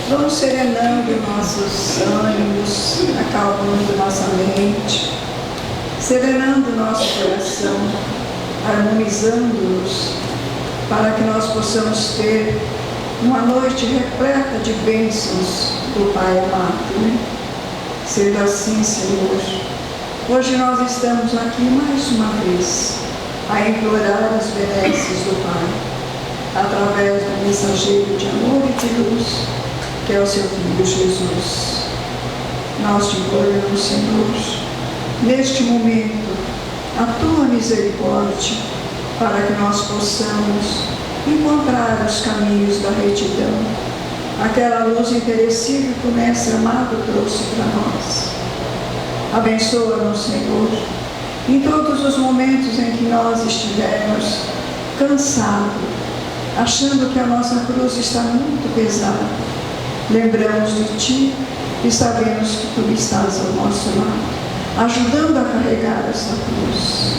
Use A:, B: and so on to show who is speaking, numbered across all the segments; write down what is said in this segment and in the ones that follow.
A: vamos serenando nossos ânimos, acalmando nossa mente, serenando nosso coração, harmonizando-nos, para que nós possamos ter uma noite repleta de bênçãos do Pai amado, né? Sendo assim, Senhor, hoje nós estamos aqui mais uma vez a implorar as benesses do Pai, através do mensageiro de amor e de luz, que é o seu Filho Jesus. Nós te imploramos, Senhor, neste momento, a tua misericórdia, para que nós possamos encontrar os caminhos da retidão, aquela luz imperecível que o Mestre amado trouxe para nós. Abençoa-nos, Senhor, em todos os momentos em que nós estivermos cansados, achando que a nossa cruz está muito pesada. Lembramos de Ti e sabemos que Tu estás ao nosso lado, ajudando a carregar essa cruz.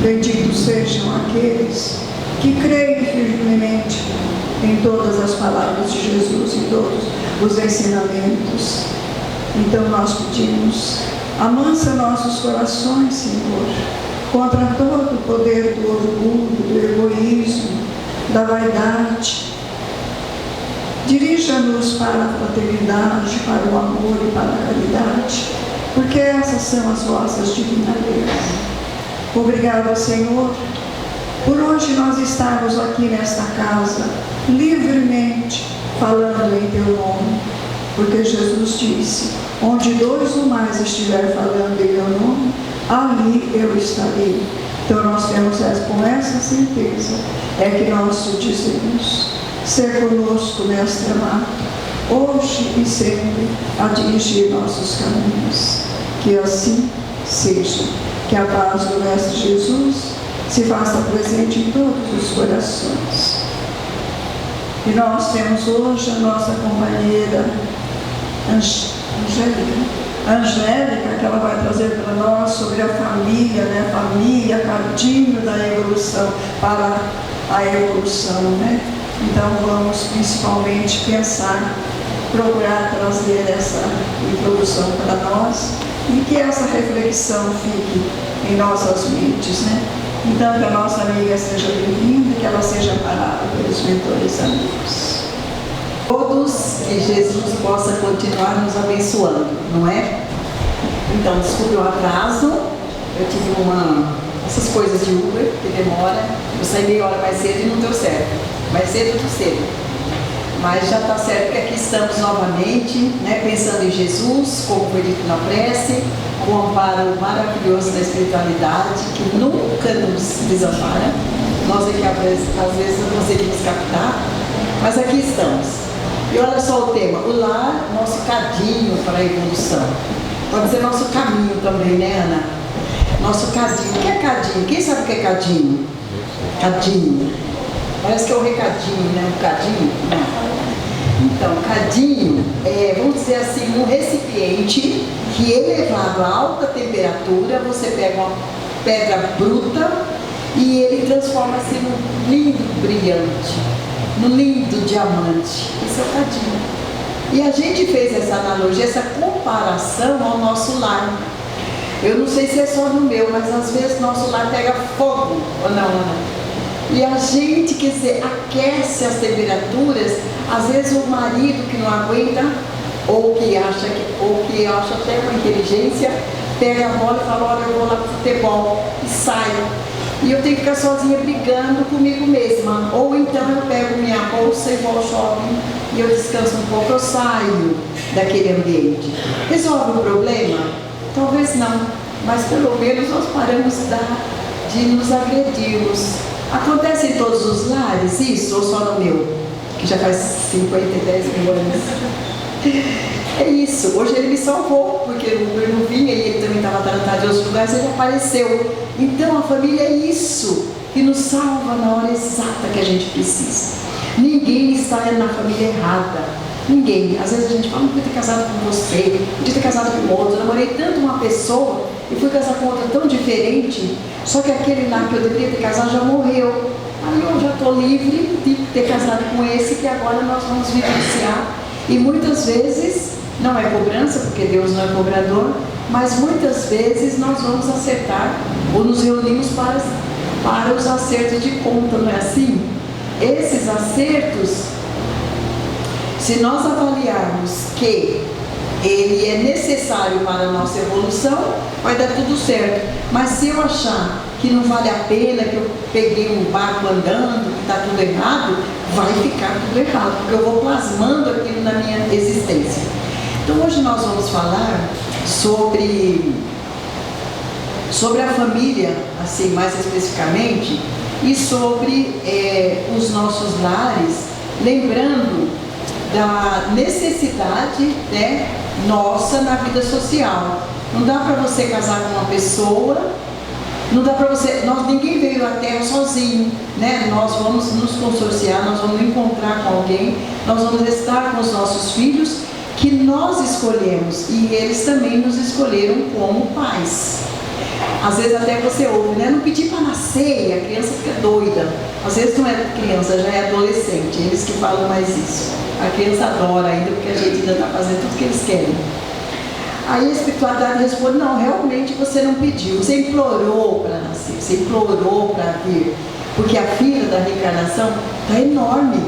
A: Benditos sejam aqueles que creem firmemente em todas as palavras de Jesus, em todos os ensinamentos. Então nós pedimos, amansa nossos corações, Senhor, contra todo o poder do orgulho, do egoísmo, da vaidade. Dirija-nos para a fraternidade, para o amor e para a caridade, porque essas são as vossas divinas leis. Obrigada, Senhor, por hoje nós estarmos aqui nesta casa, livremente, falando em Teu nome, porque Jesus disse, onde dois ou mais estiver falando em Meu nome, ali eu estarei. Então nós temos com essa certeza, é que nós te dizemos, ser conosco, Mestre amado, hoje e sempre, a dirigir nossos caminhos. Que assim seja, que a paz do Mestre Jesus se faça presente em todos os corações. E nós temos hoje a nossa companheira Angélica, que ela vai trazer para nós sobre a família, né? Família, caminho da evolução para a evolução, né? Então vamos principalmente pensar, procurar trazer essa introdução para nós e que essa reflexão fique em nossas mentes, né? Então que a nossa amiga seja bem-vinda e que ela seja parada pelos mentores amigos.
B: Todos, que Jesus possa continuar nos abençoando, não é? Então, desculpe o atraso, eu tive essas coisas de Uber, que demora, eu saí meia hora mais cedo e não deu certo, mais cedo do cedo. Mas já está certo que aqui estamos novamente, né, pensando em Jesus, como foi dito na prece, com o amparo maravilhoso da espiritualidade, que nunca nos desampara. Nós é que às vezes não conseguimos captar, mas aqui estamos. E olha só o tema, o lar, nosso cadinho para a evolução. Pode ser nosso caminho também, né, Ana? Nosso cadinho. O que é cadinho? Quem sabe o que é cadinho? Cadinho. Parece que é um recadinho, né? Um cadinho? Não. Então, cadinho é, vamos dizer assim, um recipiente que, elevado a alta temperatura, você pega uma pedra bruta e ele transforma-se num lindo brilhante, num lindo diamante. Esse é o cadinho. E a gente fez essa analogia, essa comparação ao nosso lar. Eu não sei se é só no meu, mas às vezes nosso lar pega fogo, ou não, Ana? E a gente, quer dizer, aquece as temperaturas. Às vezes o marido que não aguenta, ou que acha até uma inteligência, pega a bola e fala, olha, eu vou lá pro futebol, e sai. E eu tenho que ficar sozinha brigando comigo mesma. Ou então eu pego minha bolsa e vou ao shopping e eu descanso um pouco, eu saio daquele ambiente. Resolve o problema? Talvez não, mas pelo menos nós paramos de nos agredirmos. Acontece em todos os lares isso, ou só no meu, que já faz 10 mil anos? É isso, hoje ele me salvou, porque o Uber não vinha e ele também estava tratado em outros lugares, ele apareceu. Então a família é isso, que nos salva na hora exata que a gente precisa. Ninguém está na família errada, ninguém. Às vezes a gente fala, não podia ter casado com você, podia ter casado com outro. Eu namorei tanto uma pessoa e fui casar com outra tão diferente, só que aquele lá que eu deveria ter casado já morreu. Aí eu já estou livre de ter casado com esse, que agora nós vamos vivenciar. E muitas vezes, não é cobrança, porque Deus não é cobrador, mas muitas vezes nós vamos acertar ou nos reunimos para os acertos de conta, não é assim? Esses acertos, se nós avaliarmos que ele é necessário para a nossa evolução, vai dar tudo certo. Mas se eu achar que não vale a pena, que eu peguei um barco andando, que está tudo errado, vai ficar tudo errado, porque eu vou plasmando aquilo na minha existência. Então hoje nós vamos falar sobre a família, assim, mais especificamente, e sobre os nossos lares, lembrando da necessidade, né, nossa na vida social. Não dá para você casar com uma pessoa, não dá para você, ninguém veio à Terra sozinho, né? Nós vamos nos consorciar, nós vamos encontrar com alguém, nós vamos estar com os nossos filhos, que nós escolhemos, e eles também nos escolheram como pais. Às vezes até você ouve, né? Não pedi para nascer, e a criança fica doida. Às vezes não é criança, já é adolescente, eles que falam mais isso. A criança adora ainda, porque a gente ainda está fazendo tudo que eles querem. Aí a espiritualidade responde: não, realmente você não pediu, você implorou para nascer, você implorou para vir, porque a fila da reencarnação está enorme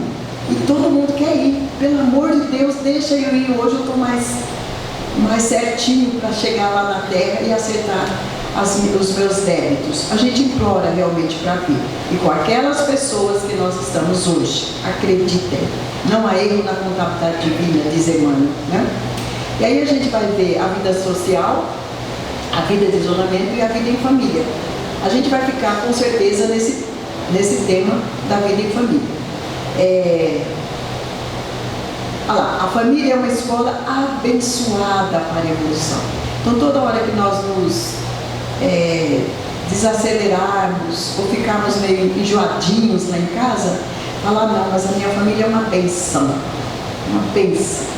B: e todo mundo quer ir. Pelo amor de Deus, deixa eu ir, hoje eu estou mais certinho para chegar lá na Terra e acertar os meus débitos. A gente implora realmente para vir, e com aquelas pessoas que nós estamos hoje, acreditem, não há erro na contabilidade divina, diz Emmanuel, né? E aí a gente vai ver a vida social, a vida de isolamento e a vida em família. A gente vai ficar com certeza nesse tema da vida em família. Olha lá, a família é uma escola abençoada para a evolução. Então toda hora que nós nos desacelerarmos ou ficarmos meio enjoadinhos lá em casa, falar: não, mas a minha família é uma bênção, uma bênção.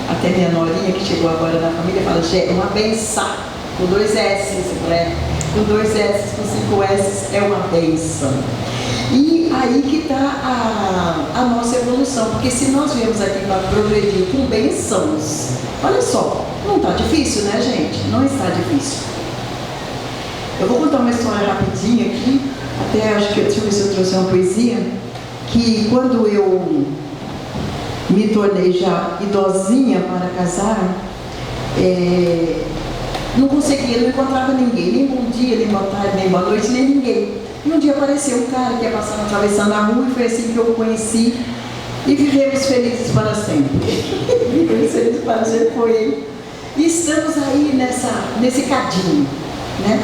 B: Até minha norinha que chegou agora na família fala: é uma benção, com 2 S, né? Com 2 S, com 5 S, é uma benção. E aí que está a nossa evolução, porque se nós viemos aqui para progredir com bênçãos, olha só, não está difícil, né, gente? Não está difícil. Eu vou contar uma história rapidinha aqui, até acho que, deixa eu ver se eu trouxe uma poesia, que quando eu me tornei já idosinha para casar, não conseguia, não encontrava ninguém, nem bom dia, nem boa tarde, nem boa noite, nem ninguém. E um dia apareceu um cara que ia passando, atravessando a rua, e foi assim que eu o conheci, e vivemos felizes para sempre. Vivemos felizes para sempre, foi ele. E estamos aí nesse cadinho, né?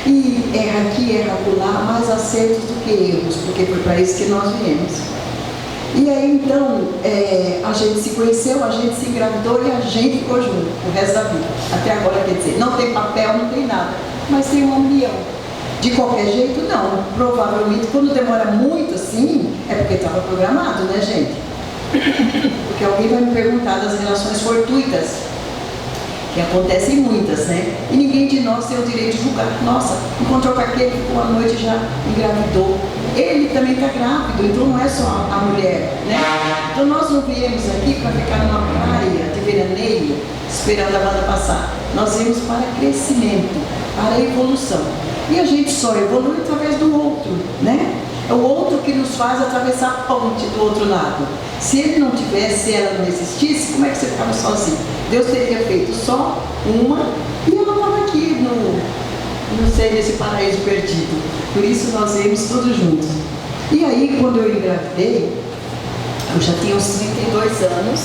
B: E erra aqui, erra acolá, mais acertos do que erros, porque foi para isso que nós viemos. E aí então, a gente se conheceu, a gente se engravidou e a gente ficou junto o resto da vida. Até agora, quer dizer, não tem papel, não tem nada, mas tem uma união. De qualquer jeito, não. Provavelmente, quando demora muito assim, é porque estava programado, né, gente? Porque alguém vai me perguntar das relações fortuitas, que acontecem muitas, né? E ninguém de nós tem o direito de julgar. Nossa, encontrou com aquele, ficou uma noite e já engravidou. Ele também está grávido, então não é só a mulher, né? Então nós não viemos aqui para ficar numa praia de veraneio, esperando a banda passar. Nós viemos para crescimento, para evolução. E a gente só evolui através do outro, né? É o outro que nos faz atravessar a ponte do outro lado. Se ele não tivesse, se ela não existisse, como é que você ficava sozinho? Deus teria feito só uma e ela estava aqui não sei, nesse paraíso perdido. Por isso nós viemos todos juntos. E aí, quando eu engravidei, eu já tinha uns 32 anos.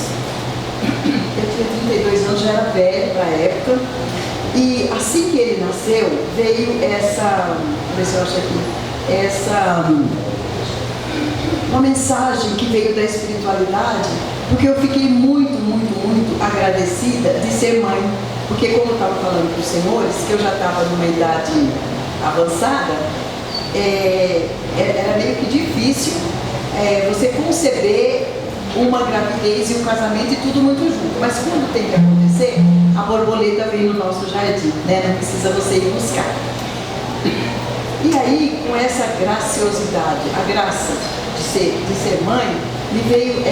B: Eu tinha 32 anos, já era velho para a época. E assim que ele nasceu, veio essa, vamos ver se eu acho aqui, uma mensagem que veio da espiritualidade, porque eu fiquei muito, muito, muito agradecida de ser mãe. Porque como eu estava falando para os senhores, que eu já estava numa idade avançada, era meio que difícil você conceber uma gravidez e um casamento e tudo muito junto. Mas quando tem que acontecer, a borboleta vem no nosso jardim, né? Não precisa você ir buscar. E aí, com essa graciosidade, a graça de ser mãe, me veio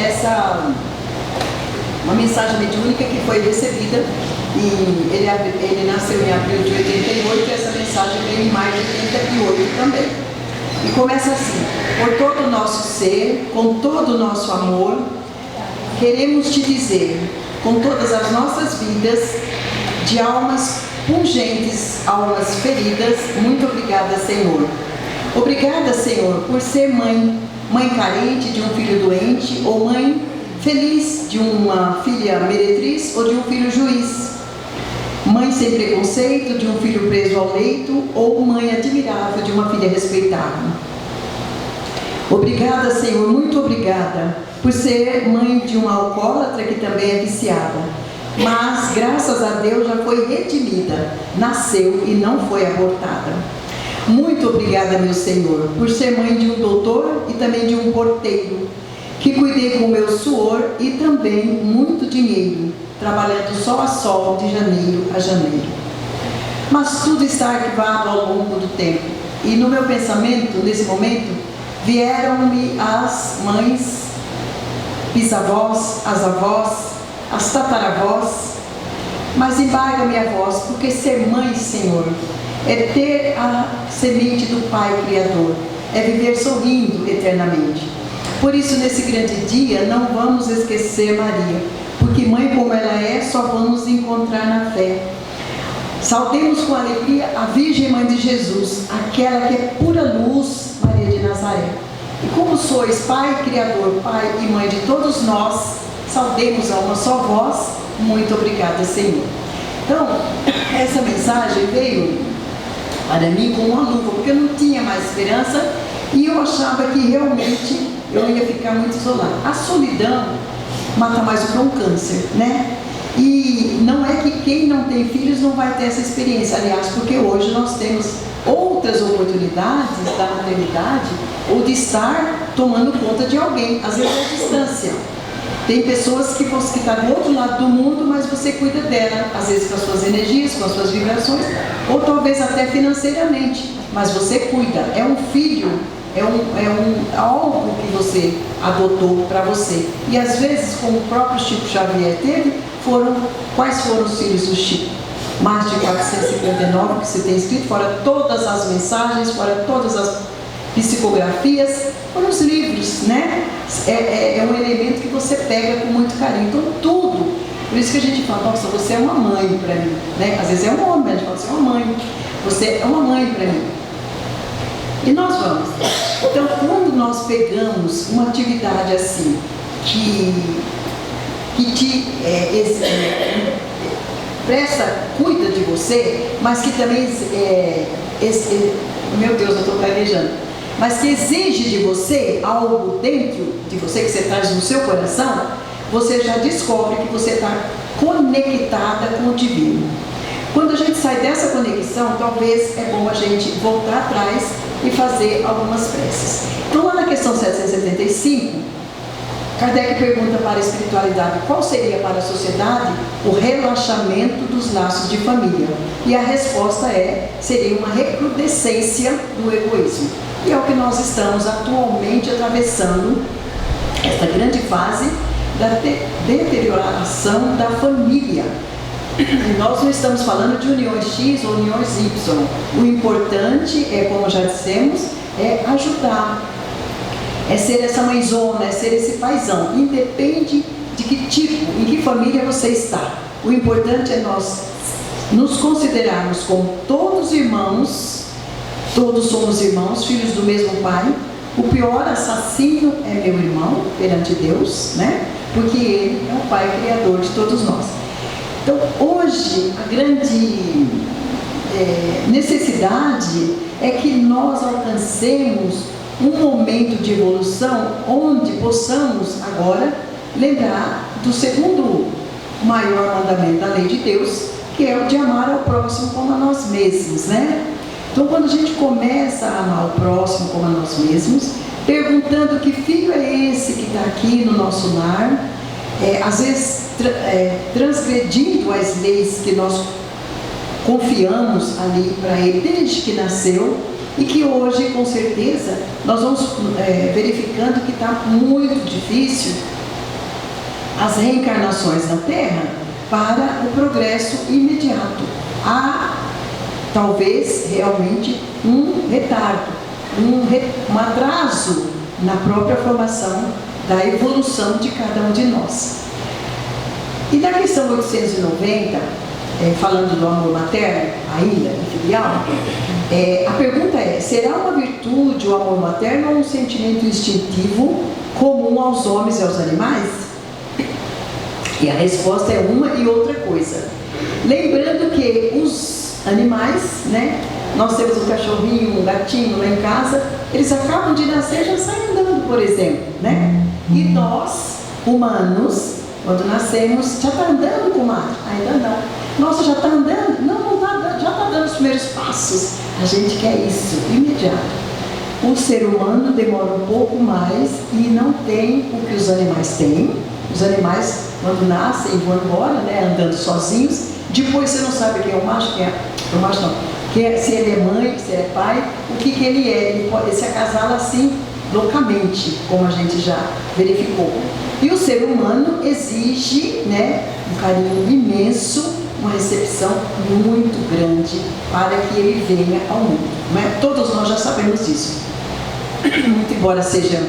B: uma mensagem mediúnica que foi recebida, e ele nasceu em abril de 88, e essa mensagem veio em maio de 88 também. E começa assim: por todo o nosso ser, com todo o nosso amor, queremos te dizer, com todas as nossas vidas, de almas pungentes, almas feridas, muito obrigada, Senhor. Obrigada, Senhor, por ser mãe carente de um filho doente, ou mãe feliz de uma filha meretriz ou de um filho juiz. Mãe sem preconceito de um filho preso ao leito, ou mãe admirável de uma filha respeitável. Obrigada, Senhor, muito obrigada, por ser mãe de uma alcoólatra que também é viciada, mas graças a Deus já foi redimida, nasceu e não foi abortada. Muito obrigada, meu Senhor, por ser mãe de um doutor e também de um porteiro, que cuidei com o meu suor e também muito dinheiro, trabalhando sol a sol, de janeiro a janeiro. Mas tudo está arquivado ao longo do tempo, e no meu pensamento, nesse momento, vieram-me as mães, bisavós, as avós, as tataravós, mas embarga-me a voz, porque ser mãe, Senhor, é ter a semente do Pai Criador, é viver sorrindo eternamente. Por isso, nesse grande dia, não vamos esquecer Maria, porque mãe como ela é, só vamos encontrar na fé. Saudemos com alegria a Virgem Mãe de Jesus, aquela que é pura luz, Maria de Nazaré. E como sois Pai Criador, Pai e Mãe de todos nós, saudemos a uma só voz. Muito obrigada, Senhor. Então, essa mensagem veio para mim com uma luva, porque eu não tinha mais esperança e eu achava que realmente eu ia ficar muito isolada. A solidão mata mais do que um câncer, né? E não é que quem não tem filhos não vai ter essa experiência, aliás, porque hoje nós temos outras oportunidades da maternidade ou de estar tomando conta de alguém, às vezes à distância. Tem pessoas que estão do outro lado do mundo, mas você cuida dela, às vezes com as suas energias, com as suas vibrações, ou talvez até financeiramente, mas você cuida. É um filho, é algo que você adotou para você. E às vezes, como o próprio Chico Xavier teve, quais foram os filhos do Chico? Mais de 459 que você tem escrito, fora todas as mensagens, fora todas as psicografias, foram os livros, né? É um elemento que você pega com muito carinho. Então, tudo. Por isso que a gente fala, nossa, você é uma mãe para mim, né? Às vezes é um homem, a gente fala, você é uma mãe. Você é uma mãe para mim. E nós vamos. Então, quando nós pegamos uma atividade assim, que te cuida de você, mas que também, meu Deus, eu estou gaguejando, mas que exige de você algo dentro de você, que você traz no seu coração, você já descobre que você está conectada com o divino. Quando a gente sai dessa conexão, talvez é bom a gente voltar atrás e fazer algumas preces. Então, lá na questão 775, Kardec pergunta para a espiritualidade qual seria para a sociedade o relaxamento dos laços de família. E a resposta seria uma recrudescência do egoísmo. E é o que nós estamos atualmente atravessando, esta grande fase da deterioração da família. Nós não estamos falando de uniões X ou uniões Y. O importante como já dissemos, é ajudar. É ser essa mãezona, é ser esse paizão. Independe de que tipo, em que família você está. O importante é nós nos considerarmos como todos irmãos, todos somos irmãos, filhos do mesmo pai. O pior assassino é meu irmão perante Deus, né? Porque ele é o Pai Criador de todos nós. Então, hoje, a grande necessidade é que nós alcancemos um momento de evolução onde possamos agora lembrar do segundo maior mandamento da lei de Deus, que é o de amar ao próximo como a nós mesmos, né? Então, quando a gente começa a amar o próximo como a nós mesmos, perguntando que filho é esse que está aqui no nosso lar, às vezes transgredindo as leis que nós confiamos ali para ele desde que nasceu, e que hoje, com certeza, nós vamos verificando que está muito difícil as reencarnações na Terra para o progresso imediato. Há talvez realmente um retardo, um atraso na própria formação da evolução de cada um de nós. E na questão 890, falando do amor materno ainda e filial, a pergunta é: será uma virtude o amor materno ou um sentimento instintivo comum aos homens e aos animais? E a resposta é uma e outra coisa. Lembrando que os animais, né, nós temos um cachorrinho, um gatinho lá em casa, eles acabam de nascer, já saem andando, por exemplo, né? E nós, humanos, quando nascemos, já está andando, comadre? Ainda não. Nossa, já está andando? Não, não está andando, já está dando os primeiros passos. A gente quer isso, imediato. O ser humano demora um pouco mais e não tem o que os animais têm. Os animais, quando nascem, vão embora, né, andando sozinhos. Depois você não sabe quem é o macho, quem é o macho não. Se ele é mãe, se ele é pai, o que ele é. Ele se acasala assim, loucamente, como a gente já verificou. E o ser humano exige, né, um carinho imenso, uma recepção muito grande para que ele venha ao mundo. Né? Todos nós já sabemos disso. Muito embora seja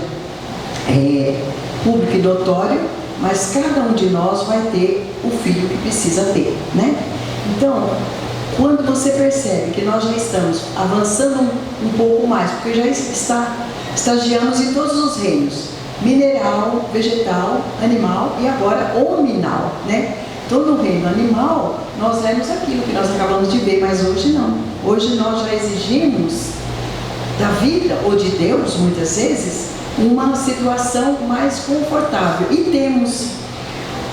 B: público e notório, mas cada um de nós vai ter o filho que precisa ter, né? Então, quando você percebe que nós já estamos avançando um pouco mais, porque já estagiamos em todos os reinos, mineral, vegetal, animal e agora hominal, né? Então, no reino animal, nós vemos aquilo que nós acabamos de ver, mas hoje não. Hoje nós já exigimos da vida, ou de Deus, muitas vezes, uma situação mais confortável. E temos,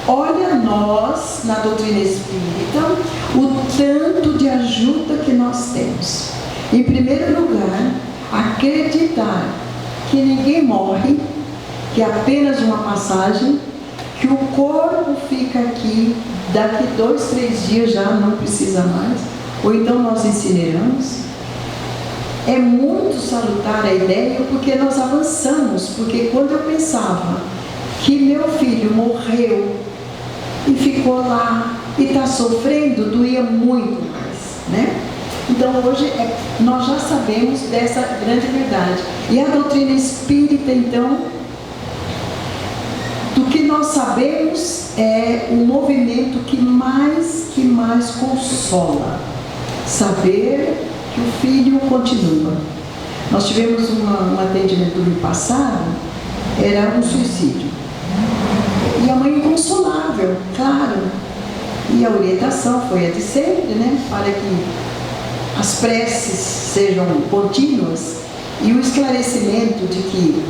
B: olha nós, na doutrina espírita, o tanto de ajuda que nós temos. Em primeiro lugar, acreditar que ninguém morre, que é apenas uma passagem, que o corpo fica aqui, daqui 2, 3 dias já não precisa mais, ou então nós incineramos. É muito salutar a ideia, porque nós avançamos, porque quando eu pensava que meu filho morreu e ficou lá e está sofrendo, doía muito mais, né? Então hoje nós já sabemos dessa grande verdade. E a doutrina espírita, então, do que nós sabemos, é um movimento que mais consola. Saber que o filho continua. Nós tivemos um atendimento no passado, era um suicídio. E a mãe inconsolável, claro. E a orientação foi a de sempre, né? Para que as preces sejam contínuas e o esclarecimento de que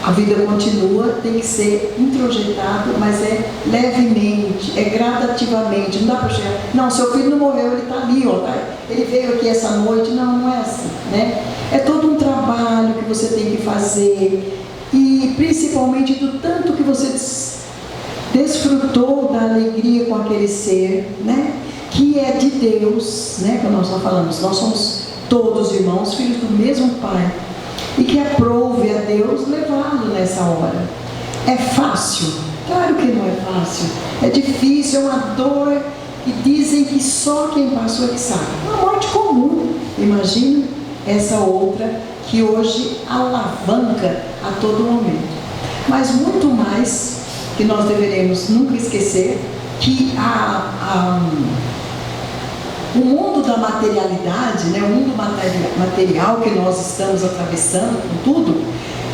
B: a vida continua tem que ser introjetado, mas é levemente, é gradativamente. Não dá para chegar, não, seu filho não morreu, ele está ali, ó, tá? Ele veio aqui essa noite. Não é assim, né? É todo um trabalho que você tem que fazer, e principalmente do tanto que você desfrutou da alegria com aquele ser, né? Que é de Deus, né? Como nós falamos, nós somos todos irmãos, filhos do mesmo Pai. E que aprove a Deus levá-lo nessa hora. É fácil? Claro que não é fácil. É difícil, é uma dor que dizem que só quem passou é que sabe. Uma morte comum. Imagina essa outra que hoje alavanca a todo momento. Mas muito mais que nós deveremos nunca esquecer que o mundo da materialidade, né, o mundo material que nós estamos atravessando com tudo,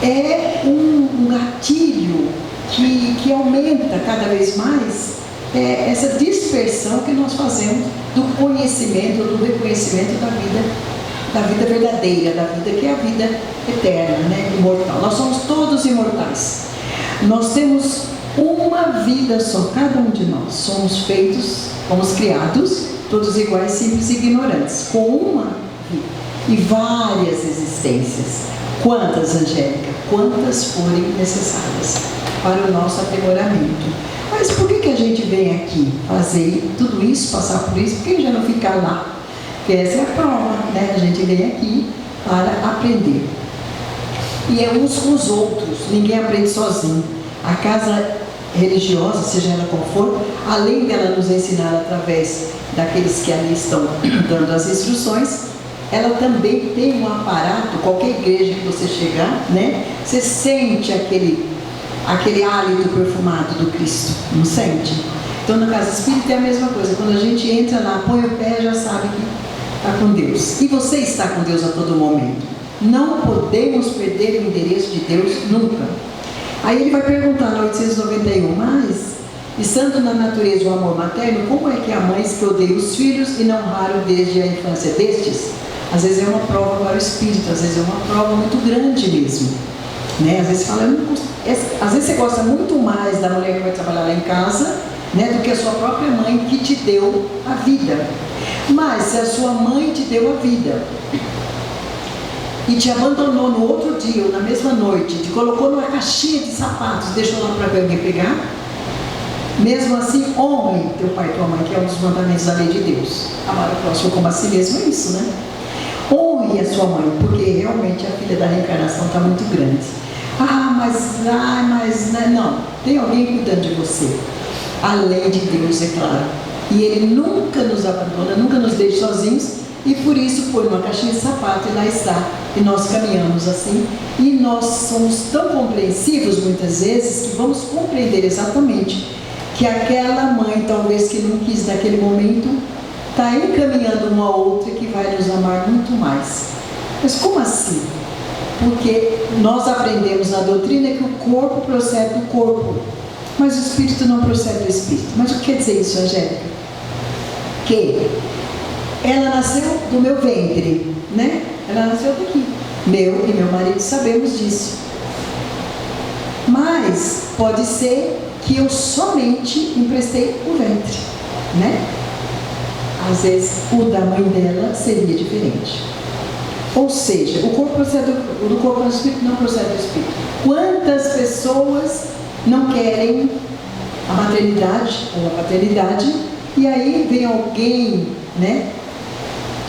B: é um gatilho que aumenta cada vez mais essa dispersão que nós fazemos do conhecimento, do reconhecimento da vida verdadeira, da vida que é a vida eterna, né, imortal. Nós somos todos imortais. Nós temos uma vida só, cada um de nós. Somos feitos, fomos criados todos iguais, simples e ignorantes, com uma vida e várias existências. Quantas, Angélica? Quantas forem necessárias para o nosso aprimoramento. Mas por que a gente vem aqui fazer tudo isso, passar por isso? Por que já não ficar lá? Porque essa é a prova, né? A gente vem aqui para aprender. E é uns com os outros, ninguém aprende sozinho. A casa religiosa, seja ela qual for, além dela nos ensinar através daqueles que ali estão dando as instruções, ela também tem um aparato. Qualquer igreja que você chegar, né, você sente aquele hálito perfumado do Cristo, não sente? Então na casa espírita é a mesma coisa. Quando a gente entra lá, põe o pé, já sabe que está com Deus. E você está com Deus a todo momento. Não podemos perder o endereço de Deus nunca. Aí ele vai perguntar na 891, mas, estando na natureza o amor materno, como é que há mães que odeiam os filhos e não raram desde a infância destes? Às vezes é uma prova para o espírito, às vezes é uma prova muito grande mesmo, né? Às vezes às vezes você gosta muito mais da mulher que vai trabalhar lá em casa, né, do que a sua própria mãe que te deu a vida. Mas se a sua mãe te deu a vida e te abandonou no outro dia ou na mesma noite, te colocou numa caixinha de sapatos, deixou lá para alguém pegar, mesmo assim, honre teu pai e tua mãe, que é um dos mandamentos da lei de Deus. Amar o próximo como a si mesmo, é isso, né? Honre a sua mãe, porque realmente a filha da reencarnação está muito grande. Mas não, tem alguém cuidando de você, além de Deus, é claro. E Ele nunca nos abandona, nunca nos deixa sozinhos, e por isso põe uma caixinha de sapato e lá está. E nós caminhamos assim, e nós somos tão compreensivos muitas vezes que vamos compreender exatamente que aquela mãe, talvez que não quis naquele momento, está encaminhando uma outra que vai nos amar muito mais. Mas como assim? Porque nós aprendemos na doutrina que o corpo procede do corpo, mas o espírito não procede do espírito. Mas o que quer dizer isso, Angélica? Que ela nasceu do meu ventre, né? Ela nasceu daqui. Meu e meu marido sabemos disso. Mas pode ser que eu somente emprestei o ventre, né? Às vezes o da mãe dela seria diferente. Ou seja, o corpo procede do corpo, do espírito não procede do espírito. Quantas pessoas não querem a maternidade ou a paternidade, e aí vem alguém, né,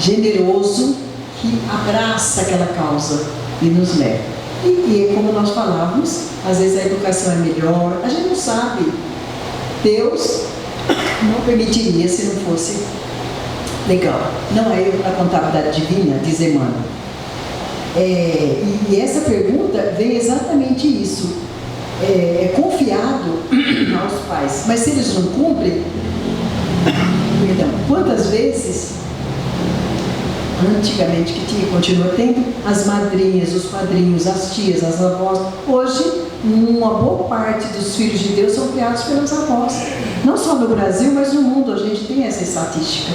B: generoso, que abraça aquela causa e nos leva. E como nós falávamos, às vezes a educação é melhor, a gente não sabe. Deus não permitiria se não fosse legal. Não é a contabilidade divina, diz Emmanuel. E essa pergunta vem exatamente isso. É confiado aos pais, mas se eles não cumprem, perdão, quantas vezes, antigamente que tinha, continua tendo, as madrinhas, os padrinhos, as tias, as avós, hoje uma boa parte dos filhos de Deus são criados pelas avós, não só no Brasil, mas no mundo. A gente tem essa estatística,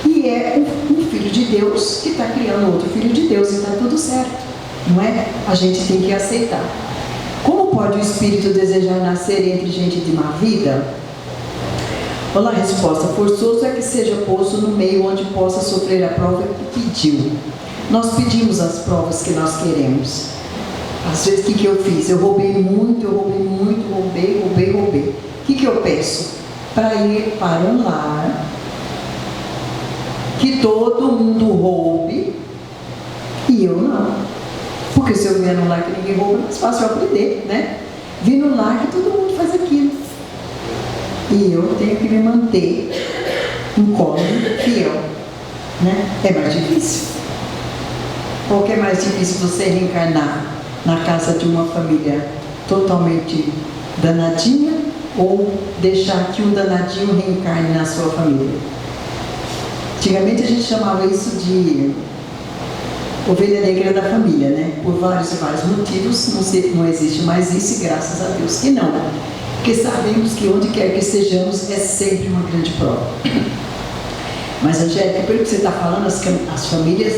B: e é um filho de Deus que está criando outro filho de Deus, e está tudo certo, não é? A gente tem que aceitar. Como pode o espírito desejar nascer entre gente de má vida? Olha a resposta: forçoso é que seja posto no meio onde possa sofrer a prova que pediu. Nós pedimos as provas que nós queremos. Às vezes, o que eu fiz? Eu roubei muito, roubei. O que eu peço? Para ir para um lar que todo mundo roube e eu não. Porque se eu vier num lar que ninguém rouba, é mais fácil eu aprender, né? Vim num lar que todo mundo faz aquilo. E eu tenho que me manter incólume, fiel, né? É mais difícil. Qual que é mais difícil? Você reencarnar na casa de uma família totalmente danadinha, ou deixar que um danadinho reencarne na sua família? Antigamente a gente chamava isso de ovelha negra da família, né? Por vários e vários motivos, não existe mais isso, e graças a Deus que não. Porque sabemos que onde quer que estejamos é sempre uma grande prova. Mas, Angélica, pelo que você está falando, as famílias,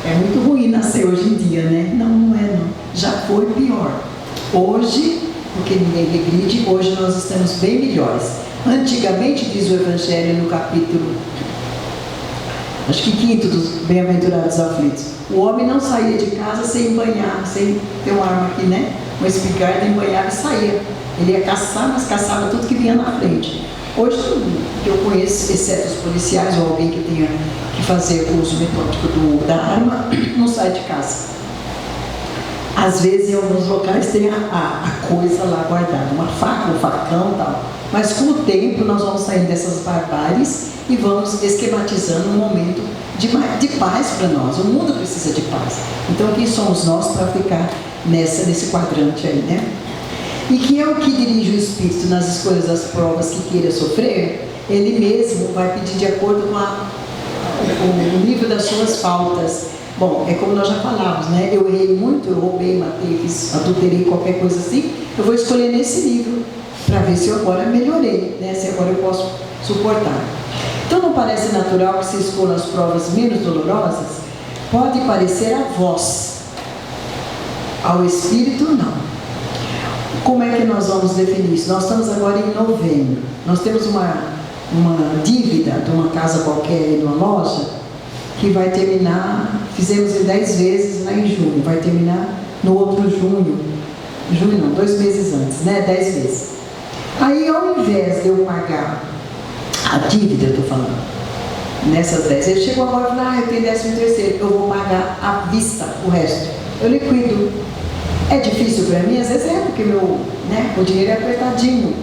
B: é muito ruim nascer hoje em dia, né? Não é não. Já foi pior. Hoje, porque ninguém regride, hoje nós estamos bem melhores. Antigamente, diz o Evangelho no capítulo, acho que 5º dos Bem-aventurados Aflitos, o homem não saía de casa sem banhar, sem ter uma arma aqui, né? Uma espingarda, embanhava e saía. Ele ia caçar, mas caçava tudo que vinha na frente. Hoje, que eu conheço, exceto os policiais ou alguém que tenha que fazer o uso metódico da arma, não sai de casa. Às vezes em alguns locais tem a coisa lá guardada, uma faca, um facão e tal. Mas com o tempo nós vamos saindo dessas barbáries e vamos esquematizando um momento de paz para nós. O mundo precisa de paz. Então quem somos nós para ficar nesse quadrante aí, né? E que é o que dirige o Espírito nas escolhas das provas que queira sofrer, ele mesmo vai pedir de acordo com o nível das suas faltas. Bom, é como nós já falamos, né? Eu errei muito, eu roubei, matei, adulterei, qualquer coisa assim. Eu vou escolher nesse nível para ver se eu agora melhorei, né? Se agora eu posso suportar. Então não parece natural que se escolham as provas menos dolorosas? Pode parecer a vós, ao Espírito não. Como é que nós vamos definir isso? Nós estamos agora em novembro. Nós temos uma dívida de uma casa qualquer, de uma loja, que vai terminar, fizemos em 10 vezes lá em junho, vai terminar no outro junho não, 2 meses antes, né? 10 vezes. Aí, ao invés de eu pagar a dívida, eu estou falando, nessas 10, ele chegou agora e falou, eu tenho 13º, eu vou pagar à vista o resto, eu liquido. É difícil para mim? Às vezes é, porque o dinheiro é apertadinho.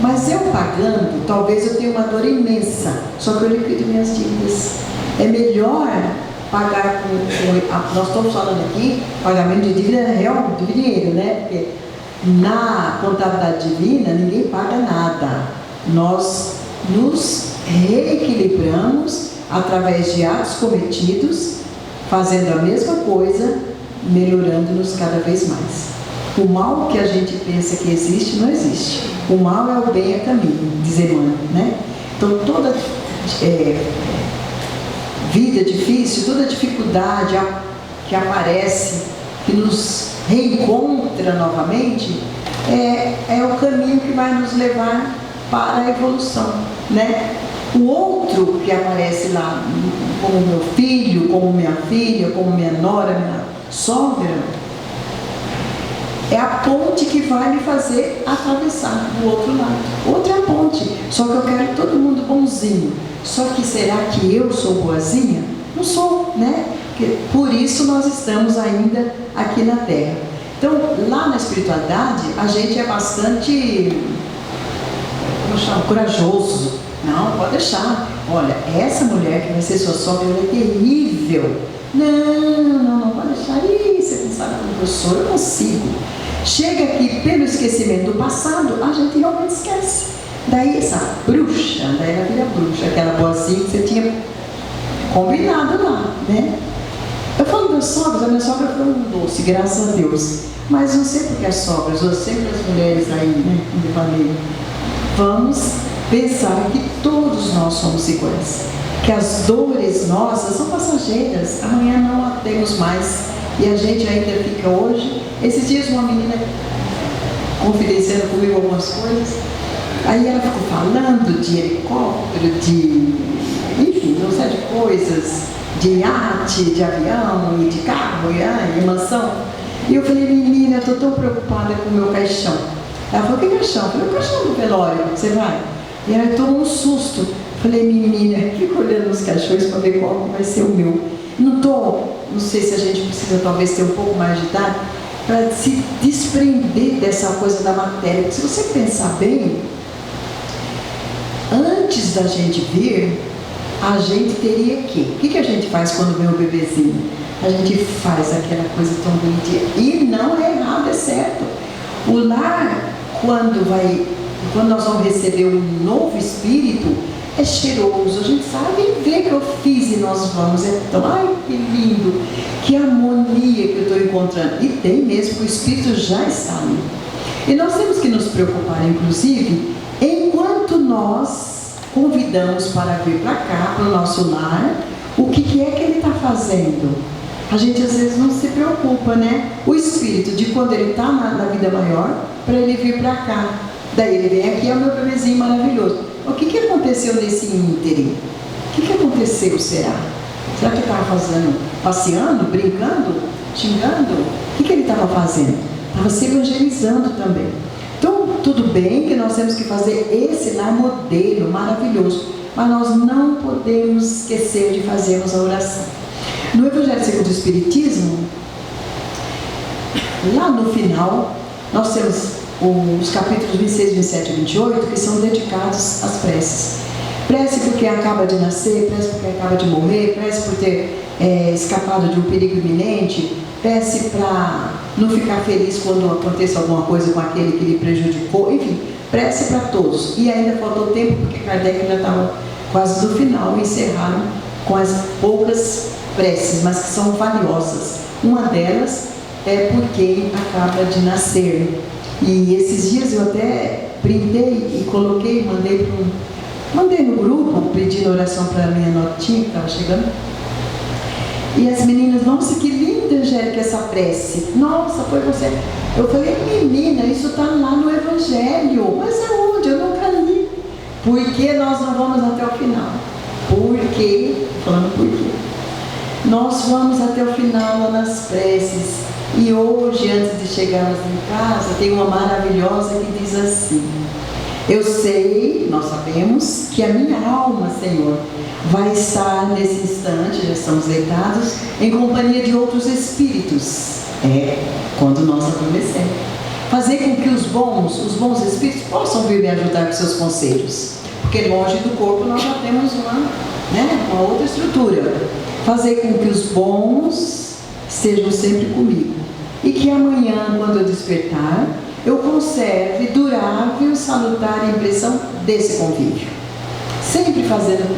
B: Mas eu pagando, talvez eu tenha uma dor imensa, só que eu liquido minhas dívidas. É melhor pagar nós estamos falando aqui, pagamento de dívida real, do dinheiro, né? Porque na contabilidade divina, ninguém paga nada. Nós nos reequilibramos através de atos cometidos, fazendo a mesma coisa, melhorando-nos cada vez mais. O mal que a gente pensa que existe, não existe. O mal é o bem a caminho, diz Emmanuel, né? Então toda vida difícil, toda dificuldade que aparece, que nos reencontra novamente, é o caminho que vai nos levar para a evolução, né? O outro que aparece lá, como meu filho, como minha filha, como minha nora, minha sogra, é a ponte que vai me fazer atravessar do outro lado. Outra ponte, só que eu quero todo mundo bonzinho. Só que será que eu sou boazinha? Não sou, né? Por isso nós estamos ainda aqui na Terra. Então, lá na espiritualidade, a gente é bastante, corajoso. Não, pode deixar. Olha, essa mulher que vai ser sua sogra, ela é terrível. Não, pode deixar. Você não sabe como eu sou, eu consigo. Chega aqui pelo esquecimento do passado, a gente realmente esquece. Daí essa bruxa, daí ela vira bruxa, aquela boazinha que você tinha combinado lá, né? Eu falo das sogras, a minha sogra foi um doce, graças a Deus. Mas não sei porque as sogras, ou sempre as mulheres aí, né, como eu falei, vamos pensar que todos nós somos iguais. Que as dores nossas são passageiras, amanhã não a temos mais. E a gente ainda fica hoje. Esses dias uma menina confidenciando comigo algumas coisas, aí ela ficou falando de helicóptero, enfim, não sei de coisas, de iate, de avião, e de carro, e mansão. E eu falei, menina, eu estou tão preocupada com o meu caixão. Ela falou, que caixão? Eu falei, o caixão do velório, você vai? E ela tomou um susto. Falei, menina, fico olhando os caixões para ver qual vai ser o meu. Não sei se a gente precisa talvez ter um pouco mais de idade para se desprender dessa coisa da matéria. Porque se você pensar bem, antes da gente vir, a gente teria que... O que a gente faz quando vem o bebezinho? A gente faz aquela coisa tão bonitinha. E não é errado, é certo. O lar, quando nós vamos receber um novo espírito, é cheiroso, a gente sabe ver que eu fiz e nós vamos, então, ai que lindo, que harmonia que eu estou encontrando. E tem mesmo, o Espírito já está ali. E nós temos que nos preocupar, inclusive, enquanto nós convidamos para vir para cá, para o nosso lar, o que é que ele está fazendo? A gente às vezes não se preocupa, né? O Espírito, de quando ele está na vida maior, para ele vir para cá. Daí ele vem aqui, é o meu bebezinho maravilhoso. O que aconteceu nesse ínterim? O que aconteceu, será? Será que ele estava fazendo, passeando, brincando, xingando? O que ele estava fazendo? Estava se evangelizando também. Então, tudo bem que nós temos que fazer esse lar modelo maravilhoso, mas nós não podemos esquecer de fazermos a oração. No Evangelho segundo o Espiritismo, lá no final, nós temos os capítulos 26, 27 e 28, que são dedicados às preces. Prece porque acaba de nascer, prece porque acaba de morrer, prece por ter escapado de um perigo iminente, prece para não ficar feliz quando aconteça alguma coisa com aquele que lhe prejudicou, enfim, prece para todos. E ainda faltou tempo, porque Kardec já estava quase no final, e encerraram com as poucas preces, mas que são valiosas. Uma delas é por quem acaba de nascer. E esses dias eu até printei e coloquei, mandei no grupo, pedindo oração para a minha notinha que estava chegando. E as meninas, nossa, que linda, Angélica, essa prece. Nossa, foi você. Eu falei, menina, isso está lá no Evangelho. Mas aonde? Eu nunca li. Por que nós não vamos até o final? Por quê? Falando por quê? Nós vamos até o final lá nas preces. E hoje, antes de chegarmos em casa, tem uma maravilhosa que diz assim: eu sei, nós sabemos, que a minha alma, Senhor, vai estar nesse instante, já estamos deitados, em companhia de outros espíritos. Quando nós adormecermos. Fazer com que os bons espíritos possam vir me ajudar com seus conselhos. Porque longe do corpo nós já temos uma outra estrutura. Fazer com que os bons estejam sempre comigo. E que amanhã, quando eu despertar, eu conserve durável e salutar impressão desse convívio. Sempre fazendo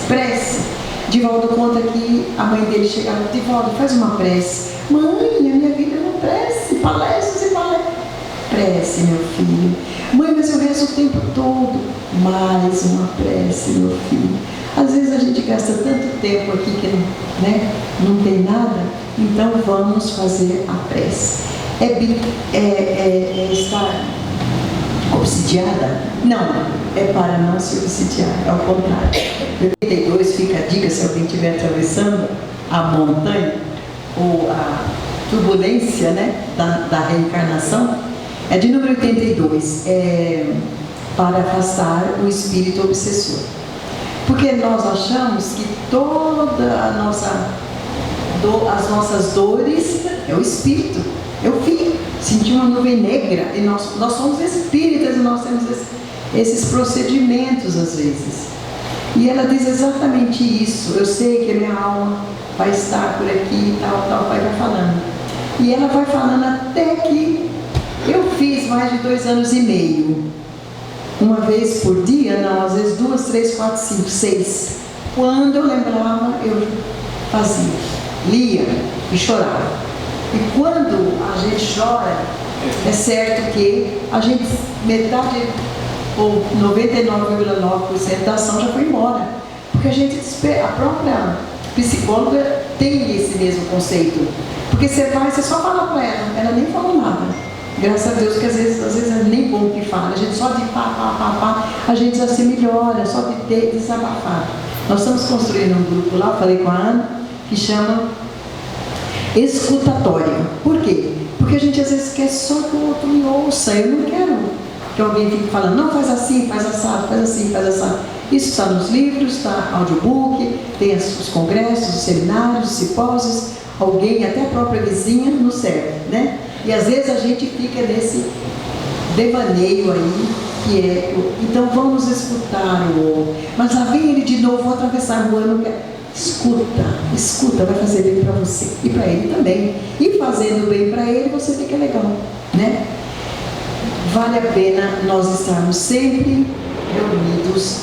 B: prece. Divaldo conta que a mãe dele chegava: Divaldo, faz uma prece. Mãe, a minha vida é uma prece, palestras e palestras. Prece, meu filho. Mãe, mas eu rezo o tempo todo. Mais uma prece, meu filho. Às vezes a gente gasta tanto tempo aqui que não tem nada, então vamos fazer a prece. Estar obsidiada? Não, é para não se obsidiar, é ao contrário. 82 fica a dica, se alguém estiver atravessando a montanha, ou a turbulência da reencarnação, é de número 82, para afastar o espírito obsessor. Porque nós achamos que toda as nossas dores é o espírito. Eu senti uma nuvem negra, e nós somos espíritas, e nós temos esses procedimentos às vezes. E ela diz exatamente isso: eu sei que a minha alma vai estar por aqui e tal, vai falando. E ela vai falando até que eu fiz mais de 2 anos e meio. Uma vez por dia, não, às vezes 2, 3, 4, 5, 6. Quando eu lembrava, eu fazia, lia e chorava. E quando a gente chora, é certo que a gente, metade ou 99,9% da ação já foi embora. Porque a própria psicóloga tem esse mesmo conceito. Porque você só fala para ela nem falou nada. Graças a Deus que às vezes é nem bom que fala, a gente só de pá, a gente já se melhora, só de ter desabafado. Nós estamos construindo um grupo lá, falei com a Ana, que chama escutatória. Por quê? Porque a gente às vezes quer só que o outro me ouça. Eu não quero que alguém fique falando, não, faz assim, faz assado, faz assim, faz assado. Isso está nos livros, está audiobook, tem os congressos, os seminários, os simpósios, alguém, até a própria vizinha, nos serve, E às vezes a gente fica nesse devaneio aí, que é, então vamos escutar o outro. Mas lá vem ele de novo, vou atravessar a rua, eu não quero. Escuta, vai fazer bem para você e para ele também. E fazendo bem para ele, você fica legal, Vale a pena nós estarmos sempre reunidos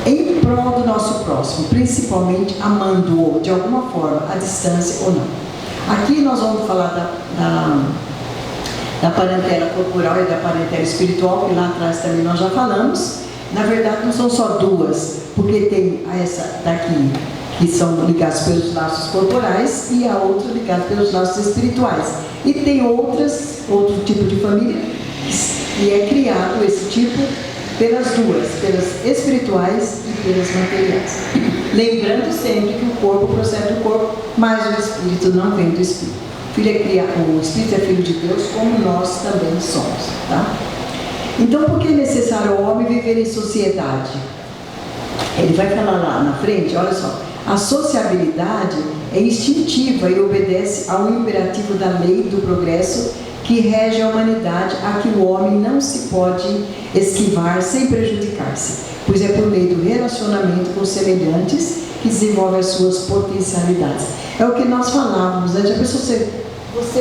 B: em prol do nosso próximo, principalmente amando-o de alguma forma, à distância ou não. Aqui nós vamos falar da parentela corporal e da parentela espiritual, que lá atrás também nós já falamos. Na verdade não são só duas, porque tem essa daqui, que são ligados pelos laços corporais, e a outra ligada pelos laços espirituais. E tem outro tipo de família, e é criado esse tipo pelas duas, pelas espirituais e pelas materiais. Lembrando sempre que o corpo procede do corpo, mas o espírito não vem do espírito. O espírito é filho de Deus, como nós também somos, Então, por que é necessário ao homem viver em sociedade? Ele vai falar lá na frente, olha só, a sociabilidade é instintiva e obedece ao imperativo da lei do progresso que rege a humanidade, a que o homem não se pode esquivar sem prejudicar-se, pois é por meio do relacionamento com semelhantes que desenvolve as suas potencialidades. É o que nós falávamos, né? Já pensou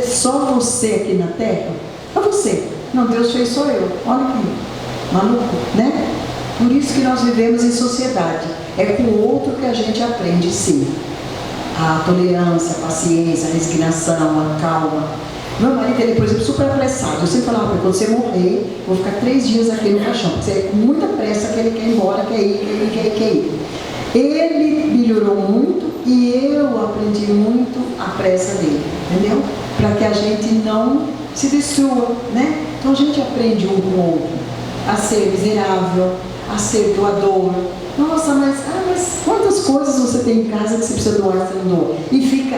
B: só você aqui na Terra? É você. Não, Deus fez só eu. Olha aqui, maluco, né? Por isso que nós vivemos em sociedade. É com o outro que a gente aprende, sim. A tolerância, a paciência, a resignação, a calma. Meu marido, ele, por exemplo, super apressado. Eu sempre falava para ele, quando você morrer, eu vou ficar 3 dias aqui no caixão. Porque é com muita pressa que ele quer ir embora, quer ir. Ele melhorou muito e eu aprendi muito a pressa dele, entendeu? Para que a gente não se destrua, né? Então a gente aprende um com o outro a ser miserável, a ser doador. Nossa, mas quantas coisas você tem em casa que você precisa doar, você não doa? E fica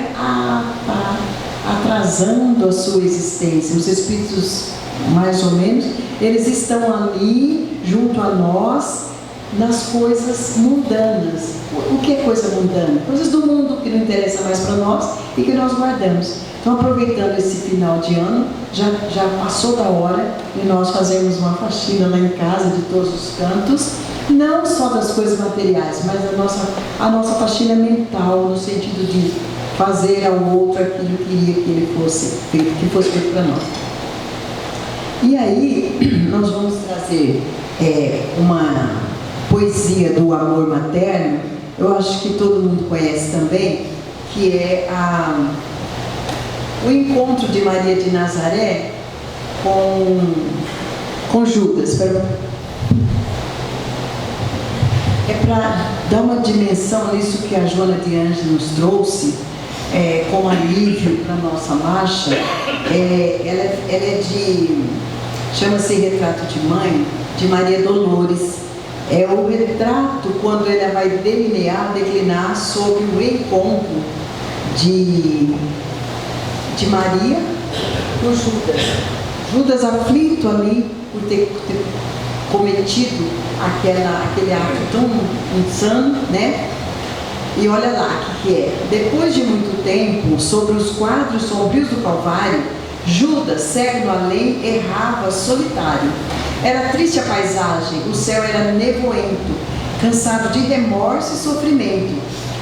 B: atrasando a sua existência. Os espíritos, mais ou menos, eles estão ali junto a nós nas coisas mundanas. O que é coisa mundana? Coisas do mundo que não interessa mais para nós e que nós guardamos. Então, aproveitando esse final de ano, já passou da hora de nós fazermos uma faxina lá em casa, de todos os cantos, não só das coisas materiais, mas a nossa faxina mental, no sentido de fazer ao outro aquilo que queria que ele fosse feito para nós. E aí, nós vamos trazer uma poesia do amor materno. Eu acho que todo mundo conhece também, que é o encontro de Maria de Nazaré com Judas. É para dar uma dimensão nisso que a Joana de Anjos nos trouxe, como alívio para a nossa marcha. Ela é chama-se Retrato de Mãe, de Maria Dolores. É o retrato quando ela vai declinar sobre o encontro de Maria com Judas. Judas aflito ali por ter cometido aquele ato tão insano, né? E olha lá o que é. Depois de muito tempo, sobre os quadros sombrios do Calvário, Judas, cego no além, errava solitário. Era triste a paisagem, o céu era nevoento, cansado de remorso e sofrimento.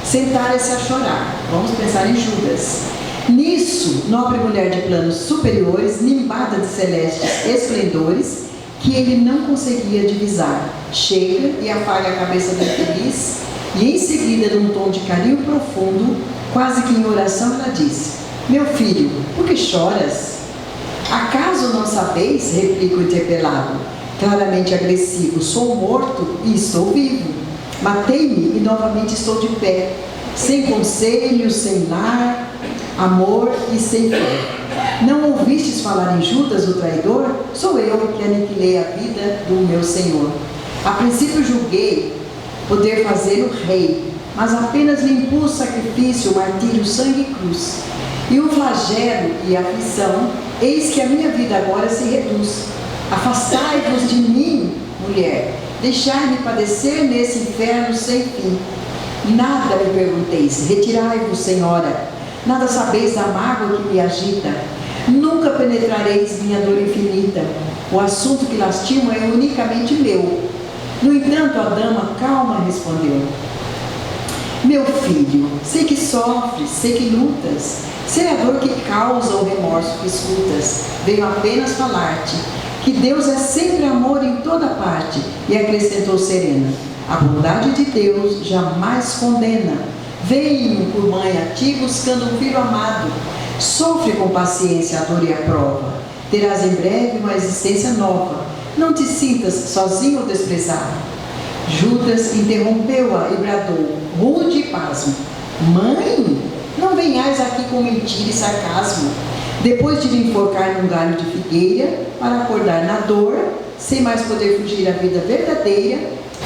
B: Sentara-se a chorar. Vamos pensar em Judas. Nisso, nobre mulher de planos superiores, nimbada de celestes esplendores, que ele não conseguia divisar, chega e afaga a cabeça do infeliz, e em seguida, num tom de carinho profundo, quase que em oração, ela disse: meu filho, por que choras? Acaso não sabeis? Replica o interpelado, claramente agressivo: sou morto e estou vivo. Matei-me e novamente estou de pé, sem conselho, sem lar, amor e sem fé. Não ouvistes falar em Judas, o traidor? Sou eu que aniquilei a vida do meu Senhor. A princípio julguei poder fazê-lo rei, mas apenas lhe impus sacrifício, martírio, sangue e cruz. E o flagelo e a aflição, eis que a minha vida agora se reduz. Afastai-vos de mim, mulher, deixai-me padecer nesse inferno sem fim. Nada me pergunteis, retirai-vos, senhora, nada sabeis da mágoa que me agita. Nunca penetrareis minha dor infinita. O assunto que lastimo é unicamente meu. No entanto, a dama calma respondeu: meu filho, sei que sofres, sei que lutas, sei a dor que causa o remorso que escutas. Venho apenas falar-te que Deus é sempre amor em toda parte. E acrescentou serena: a bondade de Deus jamais condena. Venho por mãe a ti buscando um filho amado. Sofre com paciência a dor e a prova. Terás em breve uma existência nova. Não te sintas sozinho ou desprezado. Judas interrompeu-a e bradou, rude e pasmo: mãe, não venhais aqui com mentira e sarcasmo. Depois de me enforcar num galho de figueira, para acordar na dor, sem mais poder fugir à vida verdadeira,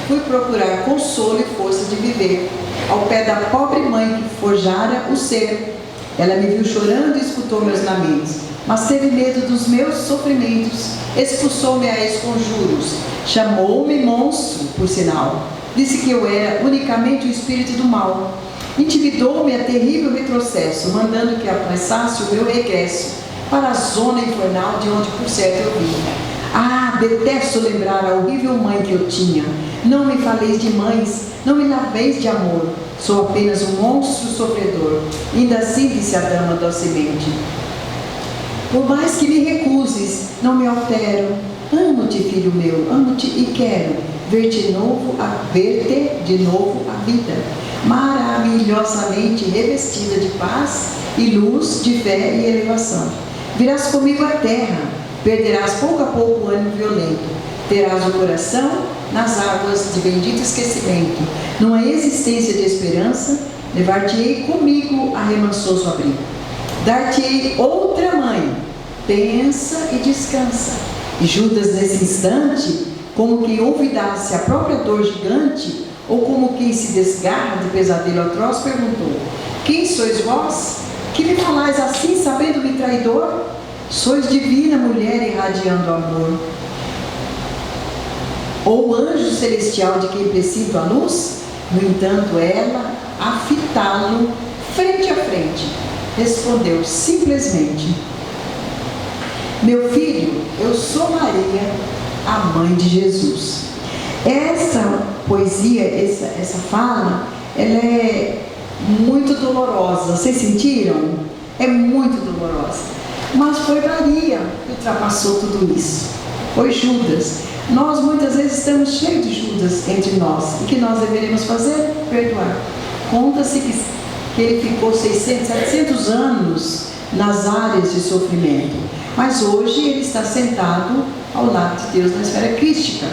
B: fui procurar consolo e força de viver, ao pé da pobre mãe que forjara o ser. Ela me viu chorando e escutou meus lamentos, mas teve medo dos meus sofrimentos, expulsou-me a esconjuros, chamou-me monstro, por sinal. Disse que eu era unicamente o espírito do mal. Intimidou-me a terrível retrocesso, mandando que apressasse o meu regresso para a zona infernal de onde por certo eu vim. Ah, detesto lembrar a horrível mãe que eu tinha. Não me faleis de mães, não me laveis de amor. Sou apenas um monstro sofredor. Ainda assim, disse a dama docemente. Por mais que me recuses, não me altero. Amo-te, filho meu, amo-te e quero ver-te de novo a vida, maravilhosamente revestida de paz e luz, de fé e elevação. Virás comigo à terra, perderás pouco a pouco o ânimo violento, terás o coração nas águas de bendito esquecimento, numa existência de esperança, levar-te-ei comigo a remansoso abrigo. Dar-te-ei outra mãe, pensa e descansa. E Judas, nesse instante, como quem olvidasse a própria dor gigante, ou como quem se desgarra de pesadelo atroz, perguntou: quem sois vós? Que me falais assim, sabendo-me traidor? Sois divina mulher irradiando amor. Ou anjo celestial de quem presinto a luz? No entanto, ela, a fitá-lo frente a frente, respondeu simplesmente: meu filho, eu sou Maria, a mãe de Jesus. Essa poesia, essa fala, ela é muito dolorosa. Vocês sentiram? É muito dolorosa. Mas foi Maria que ultrapassou tudo isso. Foi Judas. Nós muitas vezes estamos cheios de Judas entre nós. O que nós deveremos fazer? Perdoar. Conta-se que ele ficou 600, 700 anos nas áreas de sofrimento. Mas hoje ele está sentado ao lado de Deus na esfera crística.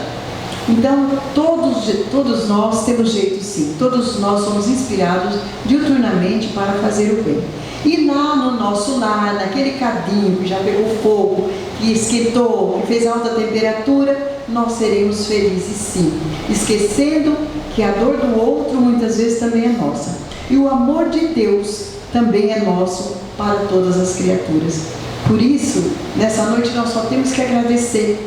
B: Então, todos nós temos jeito sim. Todos nós somos inspirados diuturnamente para fazer o bem. E lá no nosso lar, naquele cadinho que já pegou fogo, que esquentou, que fez alta temperatura, nós seremos felizes sim, esquecendo que a dor do outro muitas vezes também é nossa. E o amor de Deus também é nosso para todas as criaturas. Por isso, nessa noite nós só temos que agradecer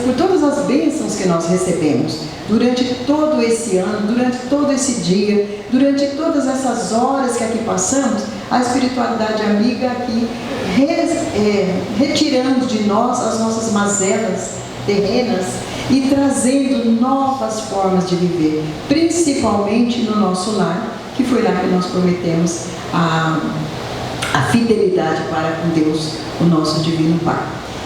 B: por todas as bênçãos que nós recebemos durante todo esse ano, durante todo esse dia, durante todas essas horas que aqui passamos. A espiritualidade amiga aqui retirando de nós as nossas mazelas terrenas e trazendo novas formas de viver, principalmente no nosso lar, que foi lá que nós prometemos a fidelidade para com Deus, o nosso Divino Pai.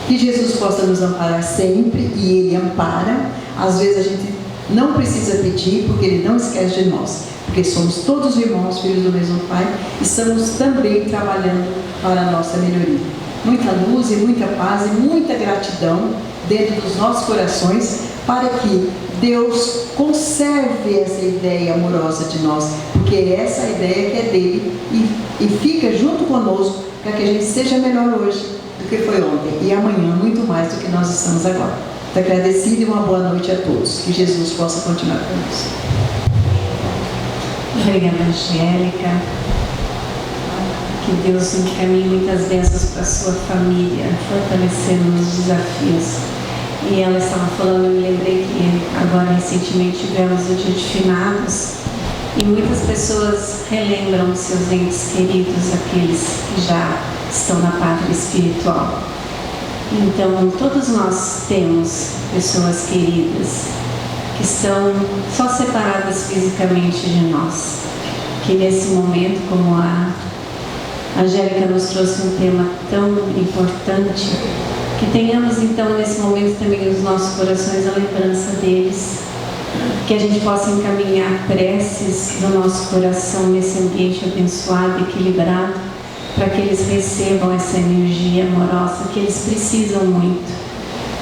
B: Que Jesus possa nos amparar sempre, e Ele ampara. Às vezes a gente não precisa pedir, porque Ele não esquece de nós, porque somos todos irmãos, filhos do mesmo Pai, e estamos também trabalhando para a nossa melhoria. Muita luz e muita paz e muita gratidão dentro dos nossos corações, para que Deus conserve essa ideia amorosa de nós, porque é essa ideia que é dele e fica junto conosco para que a gente seja melhor hoje do que foi ontem e amanhã muito mais do que nós estamos agora. Muito agradecido e uma boa noite a todos. Que Jesus possa continuar conosco.
C: Obrigada, Angélica. Que Deus encaminhe muitas bênçãos para a sua família, fortalecendo os desafios. E ela estava falando, eu me lembrei que agora recentemente tivemos o dia de finados e muitas pessoas relembram seus entes queridos, aqueles que já estão na pátria espiritual. Então, todos nós temos pessoas queridas que estão só separadas fisicamente de nós, que nesse momento, como a Angélica nos trouxe um tema tão importante, que tenhamos então nesse momento também nos nossos corações a lembrança deles, que a gente possa encaminhar preces do nosso coração nesse ambiente abençoado, equilibrado, para que eles recebam essa energia amorosa que eles precisam muito.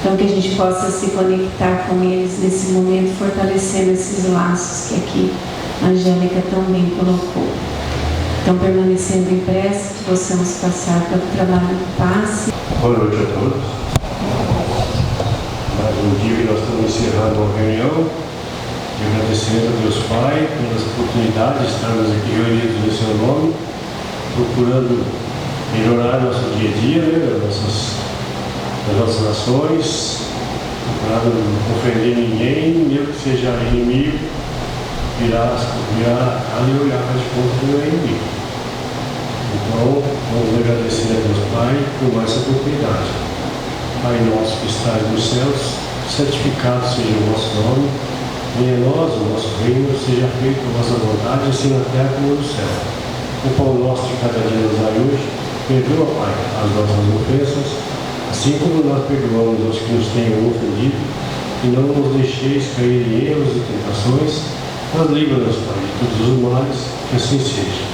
C: Então que a gente possa se conectar com eles nesse momento, fortalecendo esses laços que aqui a Angélica também colocou. Então, permanecendo em prece, que possamos passar pelo trabalho do passe.
D: Boa noite a todos. Mais um dia que nós estamos encerrando uma reunião de agradecimento a Deus Pai pelas oportunidades de estarmos aqui reunidos em seu nome, procurando melhorar nosso dia a dia, as nossas ações, procurando não ofender ninguém, mesmo que seja inimigo, virar ali e olhar para as pontas do AMB. Então, vamos agradecer a Deus Pai por essa oportunidade. Pai nosso que estás nos céus, santificado seja o vosso nome, venha a nós o vosso reino, seja feita a vossa vontade, assim na terra como no céu. O pão nosso de cada dia nos dai hoje, perdoa, Pai, as nossas ofensas, assim como nós perdoamos aos que nos tenham ofendido, e não nos deixeis cair em erros e tentações, mas livra-nos, Pai, de todos os males, que assim seja.